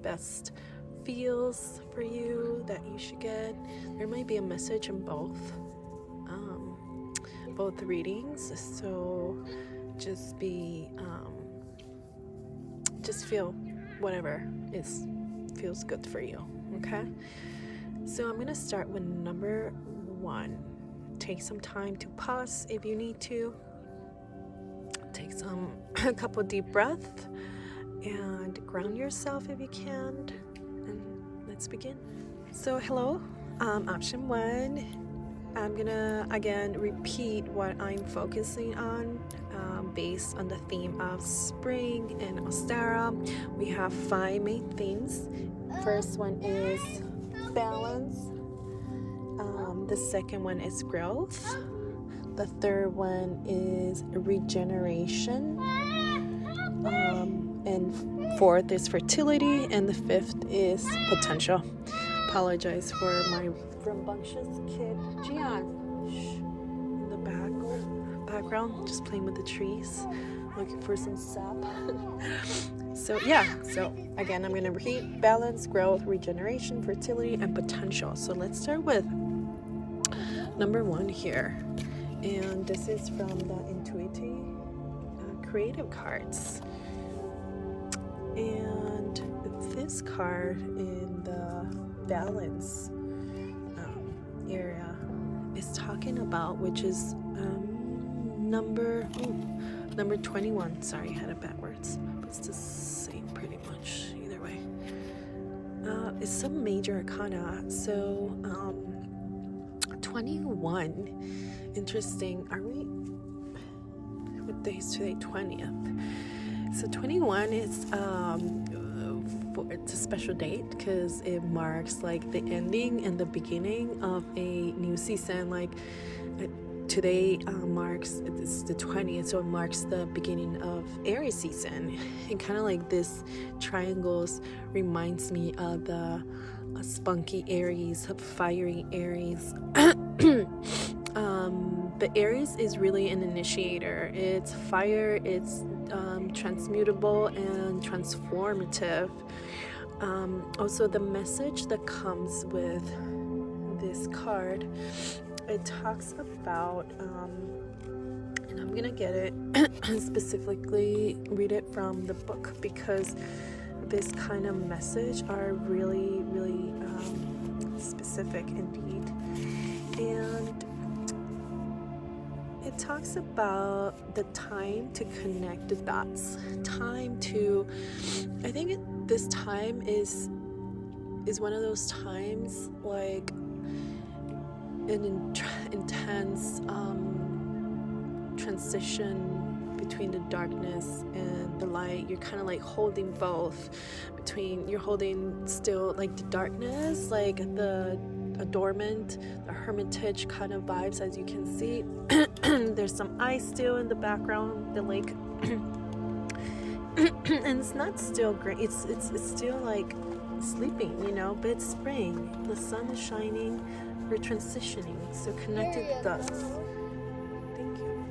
best feels for you that you should get. There might be a message in both readings, so just feel whatever feels good for you. Okay, so I'm gonna start with number 1. Take some time to pause if you need to. Take a couple deep breaths and ground yourself if you can. And let's begin. So hello, option 1. I'm gonna again repeat what I'm focusing on based on the theme of spring and Ostara. We have 5 main themes. First one is balance. The second one is growth. The third one is regeneration. And fourth is fertility. And the fifth is potential. Apologize for my rambunctious kid, Gian, in the background, just playing with the trees, looking for some sap. So again, I'm going to repeat: balance, growth, regeneration, fertility, and potential. So let's start with number 1 here, and this is from the Intuitive Creative cards. And this card in the balance area is talking about, which is number 21. Sorry, I had it backwards, but it's the same pretty much either way. It's some major arcana. So 21, interesting. Are we, what day is today? 20th. So 21 is it's a special date because it marks like the ending and the beginning of a new season. Like today marks, it's the 20th, so it marks the beginning of Aries season. And kind of like this triangles reminds me of the spunky Aries, fiery Aries. But Aries is really an initiator. It's fire, it's transmutable and transformative. Also, the message that comes with this card, it talks about, and I'm gonna get it specifically, read it from the book, because this kind of message are really, really specific indeed. And it talks about the time to connect the dots. This time is one of those times, like an intense transition between the darkness and the light. You're kind of like holding both. You're holding still like the darkness, like the dormant, the hermitage kind of vibes, as you can see. There's some ice still in the background, the lake. And it's not still great. It's still like sleeping, but it's spring. The sun is shining. We're transitioning. So connected dots. Thank you.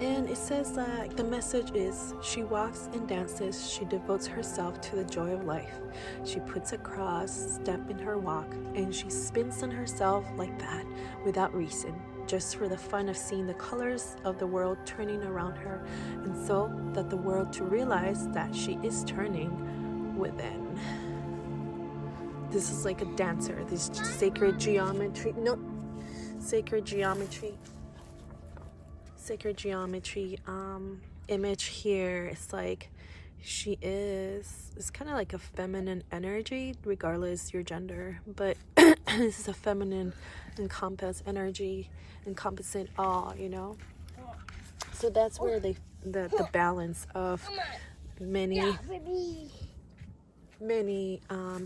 And it says that the message is: she walks and dances, she devotes herself to the joy of life. She puts a cross step in her walk, and she spins on herself like that, without reason, just for the fun of seeing the colors of the world turning around her, and so that the world to realize that she is turning within. This is like a dancer, this sacred geometry image here. It's like it's kind of like a feminine energy, regardless your gender, but this is a feminine encompass energy, encompassing all, so that's where the balance of many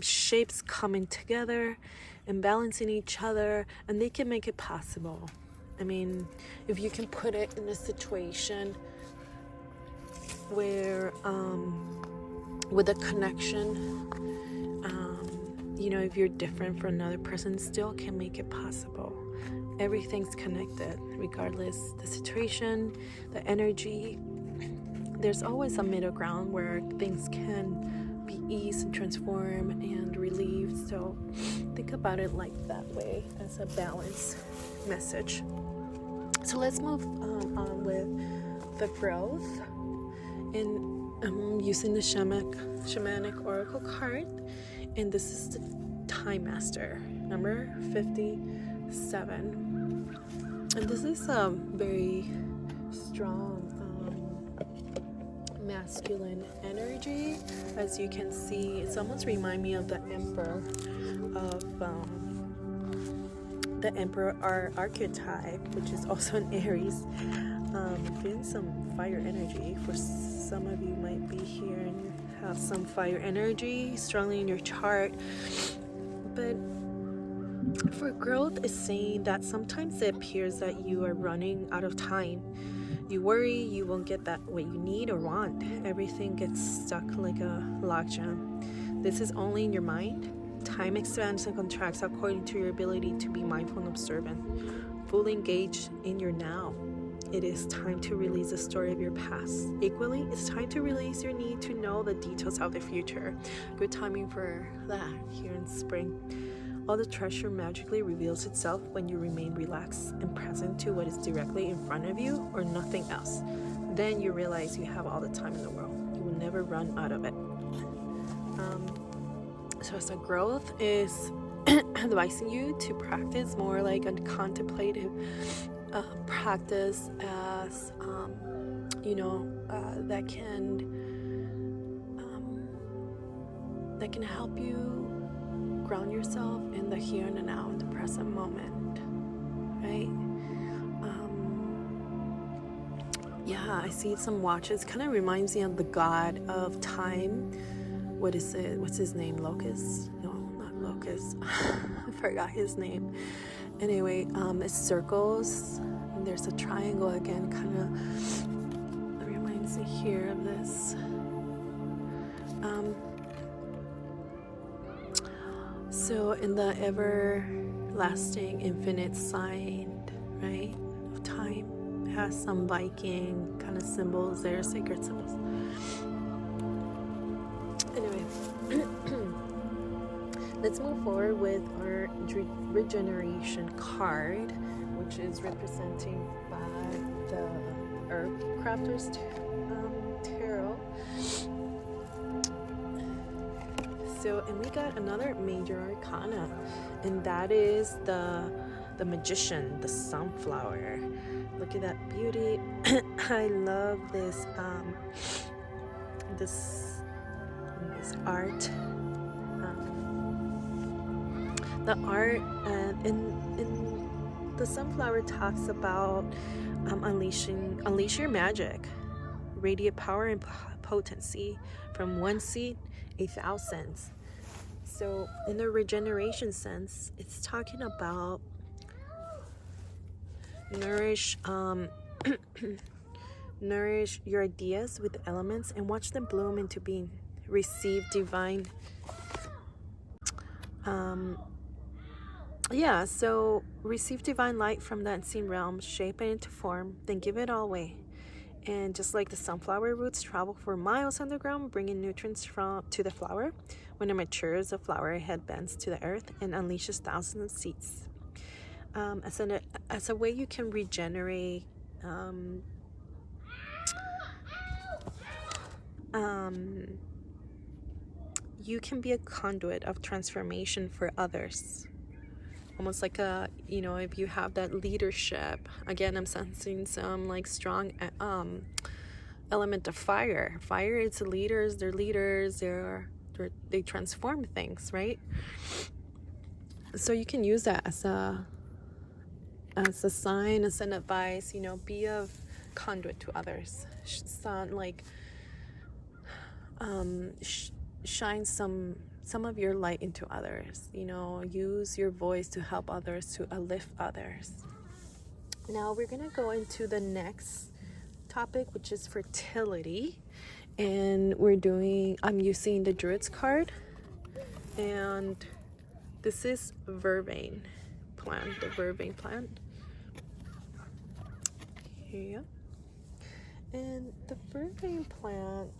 shapes coming together and balancing each other, and they can make it possible. I mean, if you can put it in a situation where with a connection, if you're different from another person, still can make it possible. Everything's connected, regardless the situation, the energy. there's always a middle ground where things can be eased and transformed and relieved. So think about it like that way, as a balance message. So let's move on with the growth. And I'm using the shamanic oracle card, and this is the Time Master, number 57. And this is a very strong masculine energy. As you can see, it's almost remind me of the Emperor archetype, which is also an Aries. Feeling some fire energy. For some of you might be here and you have some fire energy strongly in your chart. But for growth is saying that sometimes it appears that you are running out of time. You worry you won't get that what you need or want. Everything gets stuck like a logjam. This is only in your mind. Time expands and contracts according to your ability to be mindful and observant, fully engaged in your now. It is time to release the story of your past. Equally, it's time to release your need to know the details of the future. Good timing for that here in spring. All the treasure magically reveals itself when you remain relaxed and present to what is directly in front of you or nothing else. Then you realize you have all the time in the world. You will never run out of it. So as a growth is advising you to practice more like a contemplative practice, as that can help you ground yourself in the here and the now, in the present moment, right? I see some watches. Kind of reminds me of the god of time. What is it? What's his name? Locust? No, not Locust. I forgot his name. Anyway, it's circles, and there's a triangle again. Kind of reminds me here of this. So in the everlasting infinite sign, right, of time, it has some Viking kind of symbols there, sacred symbols. Anyway, let's move forward with our regeneration card, which is representing by the Herb Crafter's Tarot. So, and we got another major arcana, and that is the magician, the sunflower. Look at that beauty. I love this this art. The art in the sunflower talks about unleash your magic, radiant power and potency from one seed 1,000. So in the regeneration sense, it's talking about nourish your ideas with the elements and watch them bloom into being. Receive divine so receive divine light from the unseen realm, shape it into form, then give it all away. And just like the sunflower roots travel for miles underground, bringing nutrients to the flower, when it matures, the flower head bends to the earth and unleashes thousands of seeds. As a way you can regenerate, you can be a conduit of transformation for others. Almost like if you have that leadership. Again, I'm sensing some like strong element of fire. Fire, it's leaders. They're leaders. They transform things, right? So you can use that as a sign, as an advice. Be a conduit to others. Sound like shine some of your light into others. Use your voice to help others, to uplift others. Now we're gonna go into the next topic, which is fertility, and I'm using the Druid's card, and this is vervain plant, the vervain plant. Here you go. And the vervain plant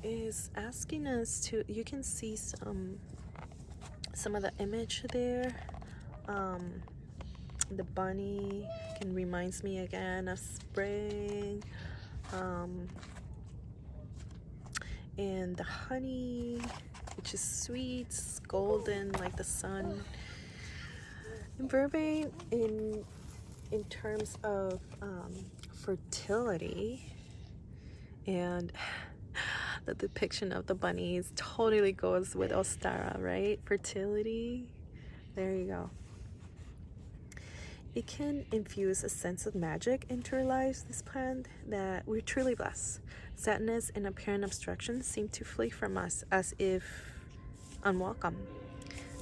is asking us to, you can see some of the image there. The bunny reminds me again of spring. And the honey, which is sweet, it's golden like the sun. And vervain in terms of fertility, and the depiction of the bunnies totally goes with Ostara, right? Fertility. There you go. It can infuse a sense of magic into our lives, this plant, that we're truly blessed. Sadness and apparent obstruction seem to flee from us as if unwelcome.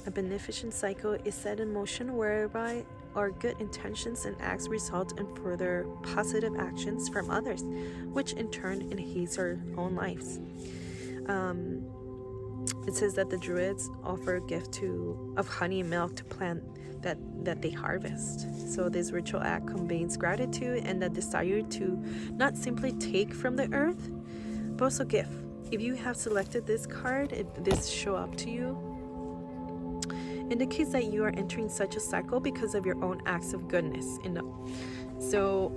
A beneficent cycle is set in motion whereby our good intentions and acts result in further positive actions from others, which in turn enhance our own lives. It says that the Druids offer a gift of honey and milk to plant that they harvest. So this ritual act conveys gratitude and the desire to not simply take from the earth, but also give. If you have selected this card, this show up to you, indicates that you are entering such a cycle because of your own acts of goodness. So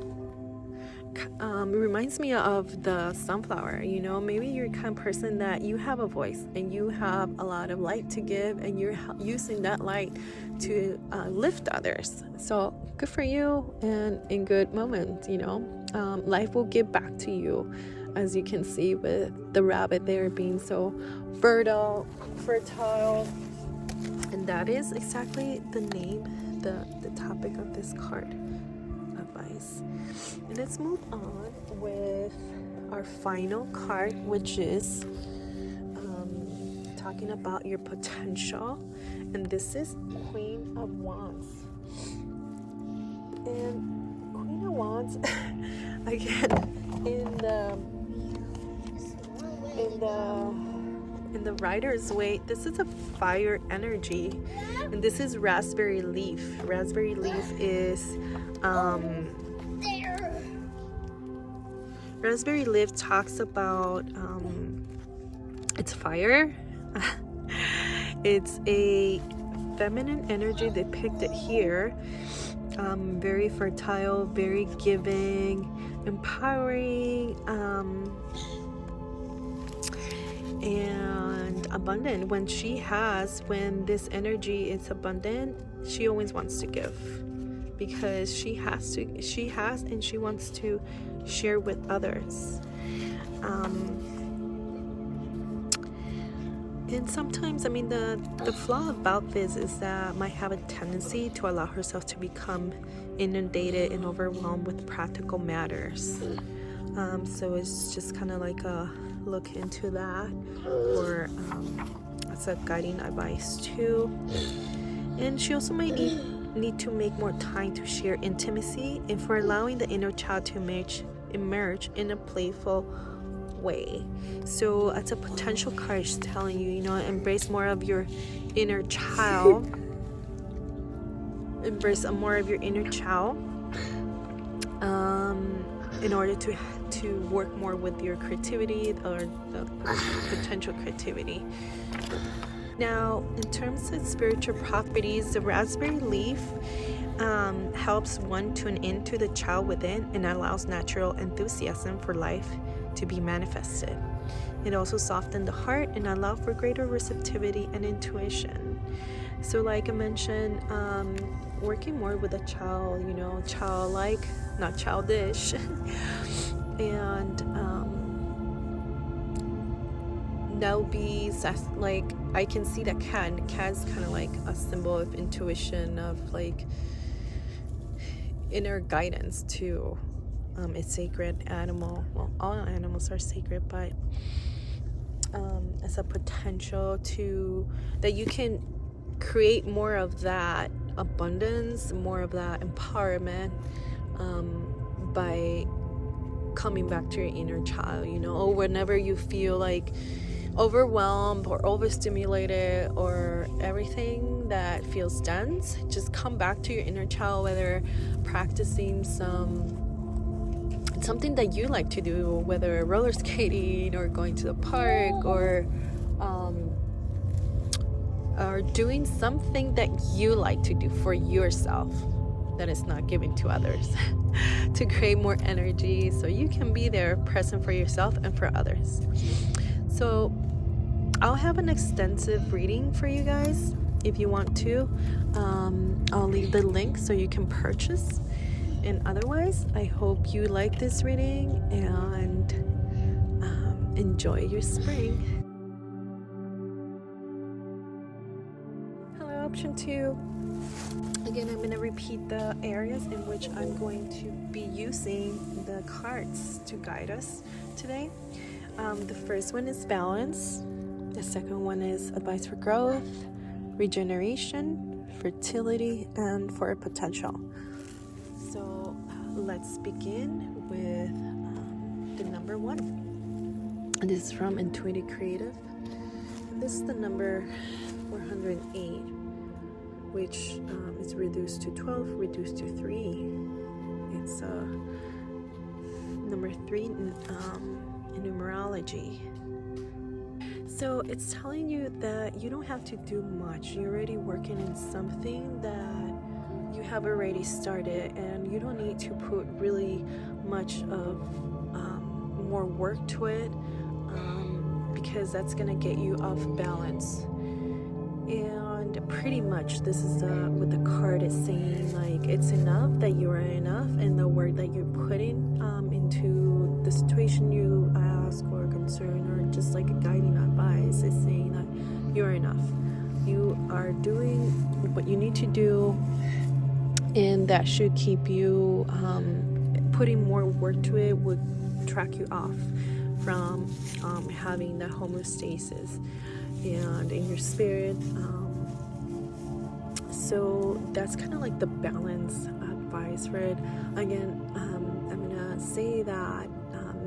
it reminds me of the sunflower. Maybe you're the kind of person that you have a voice and you have a lot of light to give, and you're using that light to lift others. So good for you, and in good moments, life will give back to you, as you can see with the rabbit there being so fertile, and that is exactly the name, the topic of this card. Advice. And let's move on with our final card, which is talking about your potential, and this is Queen of Wands. And Queen of Wands again in the Rider's Way, this is a fire energy, and this is raspberry leaf. Raspberry leaf is raspberry leaf talks about it's fire. It's a feminine energy depicted here, very fertile, very giving, empowering, and abundant. When this energy is abundant, she always wants to give, because she has and she wants to share with others. And sometimes, the flaw about this is that might have a tendency to allow herself to become inundated and overwhelmed with practical matters. So it's just kind of like a look into that, or it's a guiding advice too. And she also might need to make more time to share intimacy, and for allowing the inner child to emerge in a playful way. So it's a potential card telling you, embrace more of your inner child. Embrace more of your inner child, in order to work more with your creativity, or the potential creativity. Now, in terms of spiritual properties, the raspberry leaf helps one tune into the child within and allows natural enthusiasm for life to be manifested. It also softens the heart and allows for greater receptivity and intuition. So like I mentioned, working more with a child, childlike, not childish. And that'll be like, I can see that cat's kind of like a symbol of intuition, of like inner guidance too. It's sacred animal. Well, all animals are sacred, but it's a potential that you can create more of that abundance, more of that empowerment, by coming back to your inner child, or whenever you feel like overwhelmed or overstimulated or everything that feels dense, just come back to your inner child, whether practicing some something that you like to do, whether roller skating or going to the park or doing something that you like to do for yourself that is not given to others to create more energy so you can be there present for yourself and for others. So I'll have an extensive reading for you guys if you want to. I'll leave the link so you can purchase. And otherwise, I hope you like this reading and enjoy your spring. Hello, option 2. Again, I'm going to repeat the areas in which I'm going to be using the cards to guide us today. The first one is balance. The second one is advice for growth, regeneration, fertility, and for potential. So let's begin with the number 1. This is from Intuitive Creative. This is the number 408, which is reduced to 12, reduced to 3. It's number 3 in numerology. So it's telling you that you don't have to do much. You're already working in something that you have already started, and you don't need to put really much of more work to it, because that's gonna get you off balance. And pretty much this is what the card is saying, like it's enough that you are enough, and the work that you're putting into the situation you ask or concern or just like a guiding advice is saying that you're enough. You are doing what you need to do, and that should keep you putting more work to it would track you off from having that homeostasis and in your spirit. So that's kind of like the balance advice for it. Again, I'm gonna say that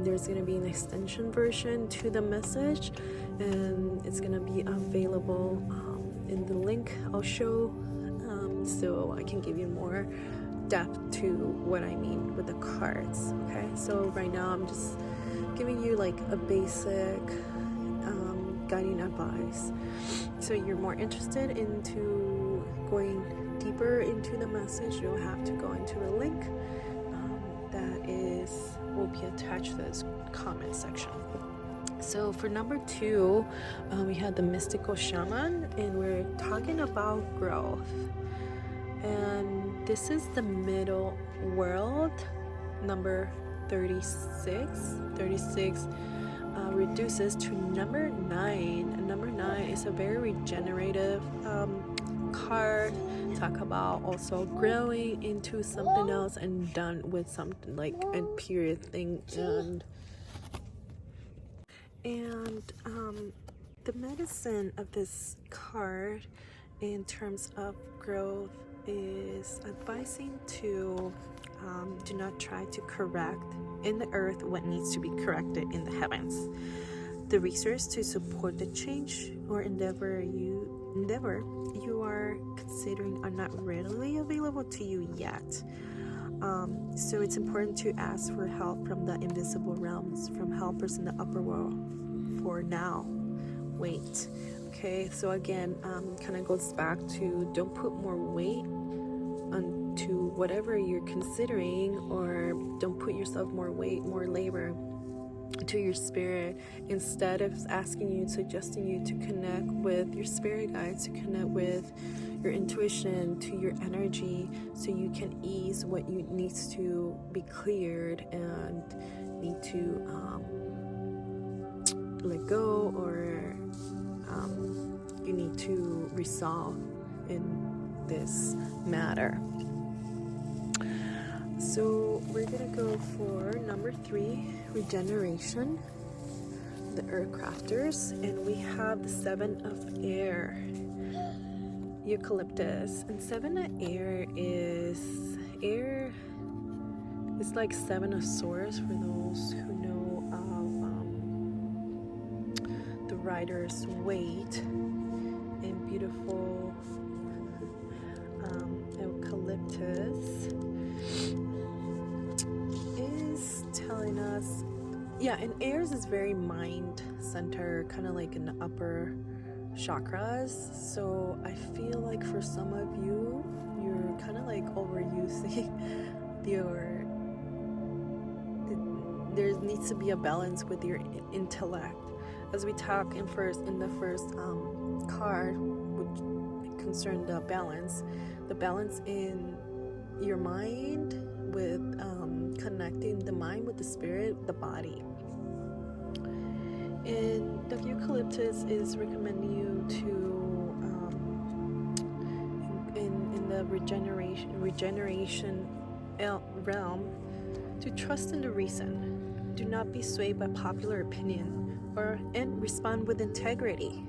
there's gonna be an extension version to the message, and it's gonna be available in the link I'll show, so I can give you more depth to what I mean with the cards. Okay, so right now I'm just giving you like a basic guiding advice. So you're more interested into going deeper into the message, you'll have to go into the link that will be attached to this comment section. So for number 2, we had the mystical shaman, and we're talking about growth. And this is the middle world, number 36. 36 reduces to number 9. Number 9 is a very regenerative card. Talk about also growing into something else and done with something, like a period thing. And the medicine of this card in terms of growth is advising to do not try to correct in the earth what needs to be corrected in the heavens. The resource to support the change or endeavor you are considering are not readily available to you yet. So it's important to ask for help from the invisible realms, from helpers in the upper world. For now, wait. Okay, so again, kind of goes back to don't put more weight onto whatever you're considering, or don't put yourself more weight, more labor to your spirit. Instead of suggesting you to connect with your spirit guides, to connect with your intuition, to your energy, so you can ease what you needs to be cleared and need to let go, or you need to resolve in this matter. So we're gonna go for number 3, regeneration, the earth crafters, and we have the 7 of air, eucalyptus. And 7 of air is it's like 7 of swords for those who know of the Rider's Waite, and beautiful eucalyptus is has, yeah, and Aries is very mind center, kind of like in the upper chakras. So I feel like for some of you, you're kind of like overusing your, there needs to be a balance with your intellect. As we talk in the first card, which concerned the balance in your mind with connecting the mind with the spirit, the body. And the eucalyptus is recommending you to in the regeneration realm to trust in the reason. Do not be swayed by popular opinion and respond with integrity.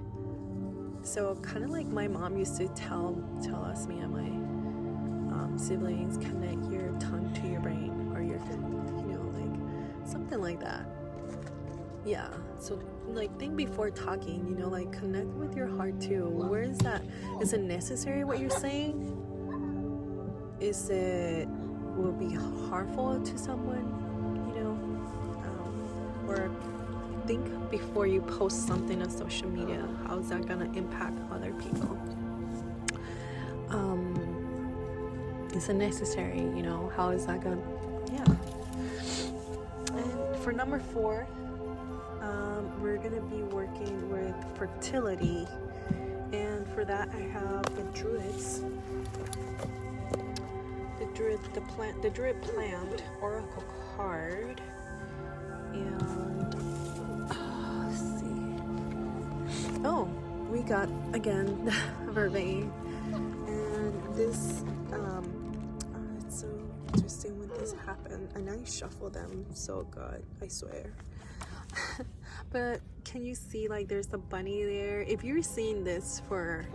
So kind of like my mom used to tell us, me and my siblings, connect your tongue to your brain, or your, like something like that. Yeah, so like think before talking, like connect with your heart too. Where is that? Is it necessary what you're saying? Is it will be harmful to someone, or think before you post something on social media. How is that gonna impact other people? Is it necessary? How is that gonna? Yeah. And for number 4, we're gonna be working with fertility, and for that I have the druids. The druid plant oracle card, and let's see. Oh, we got again vervain, and this it's so interesting when this happened, and I shuffle them so good, I swear. But can you see, like, there's a bunny there? If you're seeing this for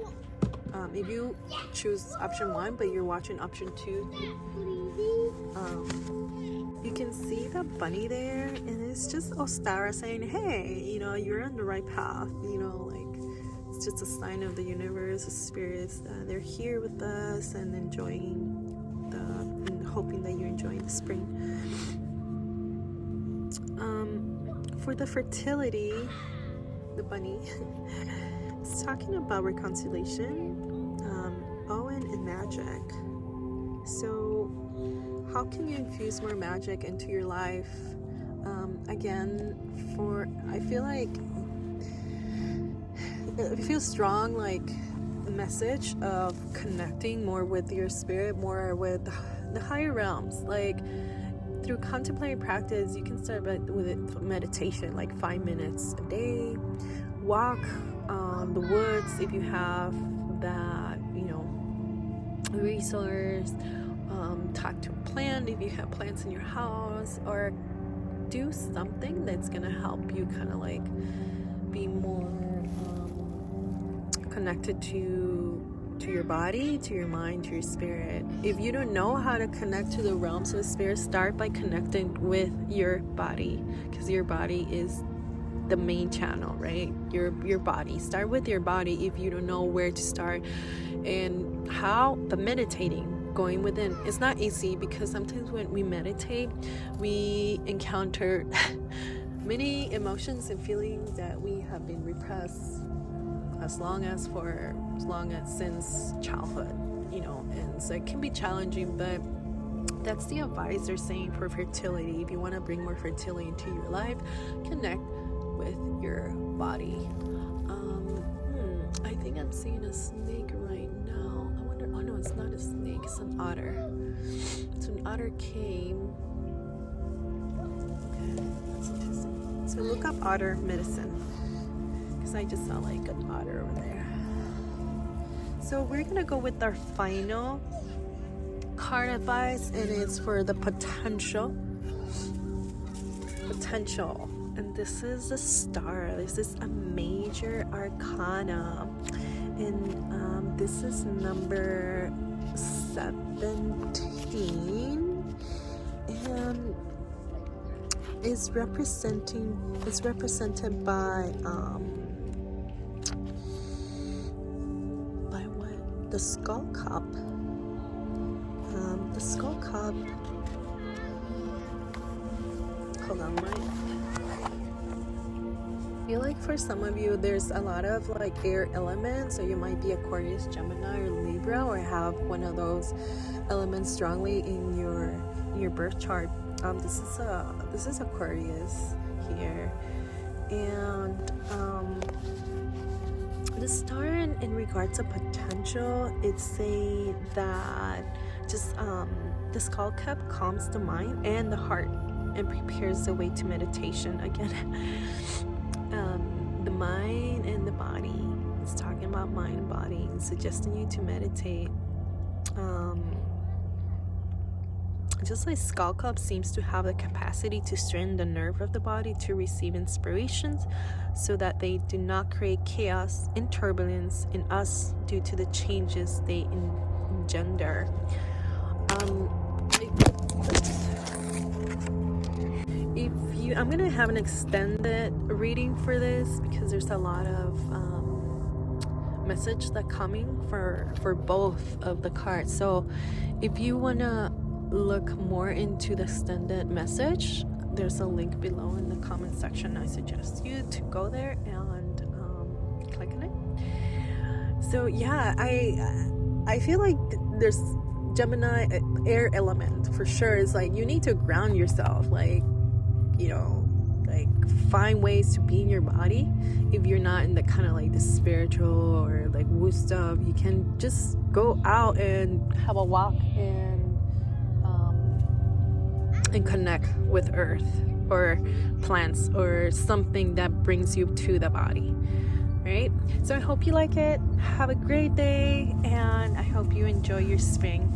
if you choose option 1 but you're watching option 2, you can see the bunny there, and it's just Ostara saying, hey, you're on the right path. Like, it's just a sign of the universe, the spirits, that they're here with us and enjoying and hoping that you're enjoying the spring. For the fertility, the bunny it's talking about reconciliation, Owen, and magic. So how can you infuse more magic into your life? Again, I feel like it feels strong, like a message of connecting more with your spirit, more with the higher realms. Like through contemplative practice, you can start with meditation, like 5 minutes a day. Walk the woods if you have that, resource. Talk to a plant if you have plants in your house, or do something that's gonna help you kind of like be more connected to your body, to your mind, to your spirit. If you don't know how to connect to the realms of spirit, start by connecting with your body, because your body is the main channel, right? Your body. Start with your body if you don't know where to start and how. But meditating, going within, it's not easy, because sometimes when we meditate, we encounter many emotions and feelings that we have been repressed as long as since childhood, and so it can be challenging, but that's the advice they're saying for fertility. If you want to bring more fertility into your life, connect with your body. I think I'm seeing a snake right now. I wonder, oh no, it's not a snake, it's an otter. So an otter came. Okay, that's interesting. So look up otter medicine, because I just saw like an otter over there. So we're gonna go with our final card advice, and it's for the potential, and this is the star. This is a major arcana, and this is number 17, and is represented by what? The skull cup. The skull cup hold on, I feel like for some of you there's a lot of like air elements, so you might be Aquarius, Gemini, or Libra, or have one of those elements strongly in your birth chart. This is Aquarius here, and the star in regards to potential, it's say that just the skull cap calms the mind and the heart and prepares the way to meditation again. The mind and the body, it's talking about mind and body and suggesting you to meditate. Just like skull cup seems to have the capacity to strengthen the nerve of the body to receive inspirations so that they do not create chaos and turbulence in us due to the changes they engender. I'm gonna have an extended reading for this because there's a lot of message that coming for both of the cards. So if you wanna look more into the extended message, there's a link below in the comment section. I suggest you to go there and click on it. So yeah, I feel like there's Gemini air element for sure. It's like you need to ground yourself, like, you know, like find ways to be in your body. If you're not in the kind of like the spiritual or like woo stuff, you can just go out and have a walk and connect with earth or plants or something that brings you to the body, right? So I hope you like it. Have a great day, and I hope you enjoy your spring.